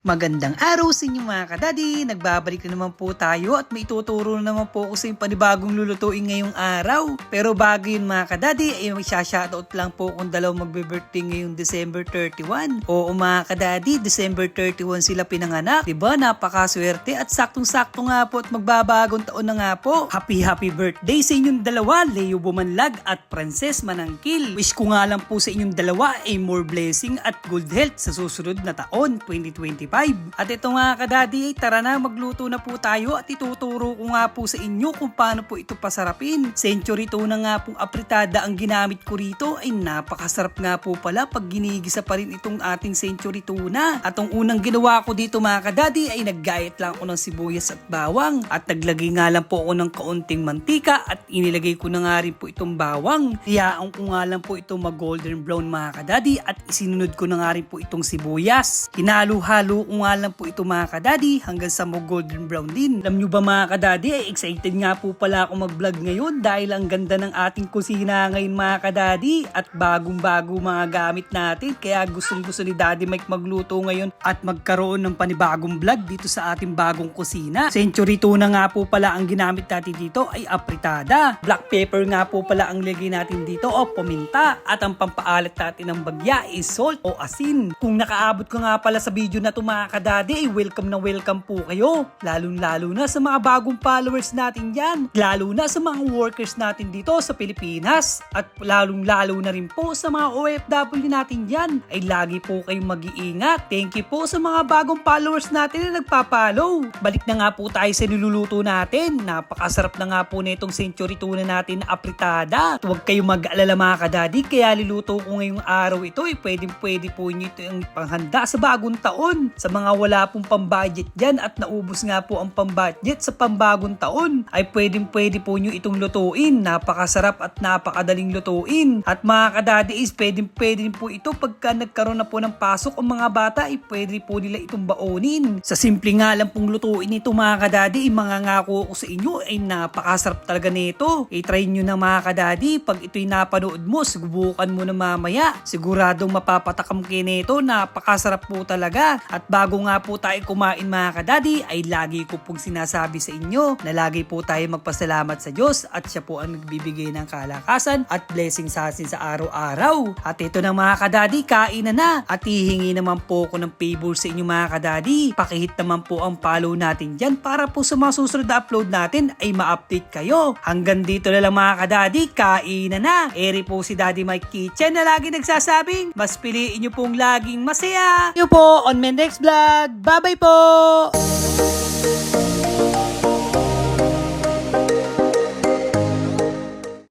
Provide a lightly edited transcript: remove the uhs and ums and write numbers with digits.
Magandang araw sa inyo mga kadadi! Nagbabalik na naman po tayo at may ituturo na naman po ako sa yung panibagong lulutuin ngayong araw. Pero bago yun mga kadadi, ay may shoutout lang po kung dalawang magbe-birthday ngayong December 31. Oo mga kadadi, December 31 sila pinanganak. Diba? Napakaswerte at saktong-sakto nga po at magbabagong taon na nga po. Happy birthday sa inyong dalawa, Leo Bumanlag at Princess Manangkil. Wish ko nga lang po sa inyong dalawa ay more blessing at good health sa susunod na taon, 2025. At ito nga kadadi, tara na magluto na po tayo at ituturo ko nga po sa inyo kung paano po ito pasarapin. Century tuna nga pong apritada ang ginamit ko rito, ay napakasarap nga po pala pag ginigisa pa rin itong ating century tuna. At ang unang ginawa ko dito mga kadadi ay naggayat lang ako ng sibuyas at bawang at naglagay nga lang po ako ng kaunting mantika at inilagay ko na nga rin po itong bawang. Hiyaan ko nga lang po itong mag golden brown mga kadadi at isinunod ko na nga rin po itong sibuyas. Hinalo-halo ko nga lang po ito mga kadadi hanggang sa mag golden brown din. Alam nyo ba mga kadadi, ay excited nga po pala ako mag-vlog ngayon dahil ang ganda ng ating kusina ngayon mga kadadi at bagong-bago mga gamit natin. Kaya gustong-gusto ni Daddy Mike magluto ngayon at magkaroon ng panibagong vlog dito sa ating bagong kusina. Century tuna nga po pala ang ginamit natin dito ay apritada. Black pepper nga po pala ang lagay natin dito o paminta. At ang pampaalat natin ng bagya is salt o asin. Kung nakaabot ko nga pala sa video na ito mga kadadi, welcome na welcome po kayo. Lalong-lalo na sa mga bagong followers natin dyan. Lalo na sa mga workers natin dito sa Pilipinas. At lalong-lalo na rin po sa mga OFW natin dyan. Ay lagi po kayong mag-iingat. Thank you po sa mga bagong followers natin na nagpa-follow. Balik na nga po tayo sa niluluto natin. Napakasarap na nga po na itong century tuna natin na apritada. At huwag kayong mag-alala mga kadadi, kaya liluto ko ngayong araw ito. Pwede po nyo ito yung panghanda sa bagong taon. Sa mga wala pong pambudget dyan at naubos nga po ang pambudget sa pambagong taon, ay pwede po nyo itong lutuin. Napakasarap at napakadaling lutuin. At mga kadadi is pwede po ito pagka nagkaroon na po ng pasok ang mga bata, ay pwede po nila itong baonin. Sa simple nga lang pong lutuin ito mga kadadi, mangangako ko sa inyo ay napakasarap talaga nito. I-try nyo na mga kadadi. Pag ito'y napanood mo, subukan mo na mamaya. Siguradong mapapatakam kayo nito. Napakasarap po talaga. At bago nga po tayo kumain mga kadadi, ay lagi ko pong sinasabi sa inyo na lagi po tayo magpasalamat sa Diyos at siya po ang nagbibigay ng kalakasan at blessing sa atin sa araw-araw. At ito na mga kadadi, kain na at hihingi naman po ako ng favor sa inyo mga kadadi. Pakihit naman po ang follow natin dyan para po sa mga susunod na upload natin ay ma-update kayo. Hanggang dito na lang mga kadadi, kain na. Eri po si Daddy Mike Kitchen na lagi nagsasabing, mas piliin nyo pong laging masaya. See you po on my next vlog. Bye-bye po!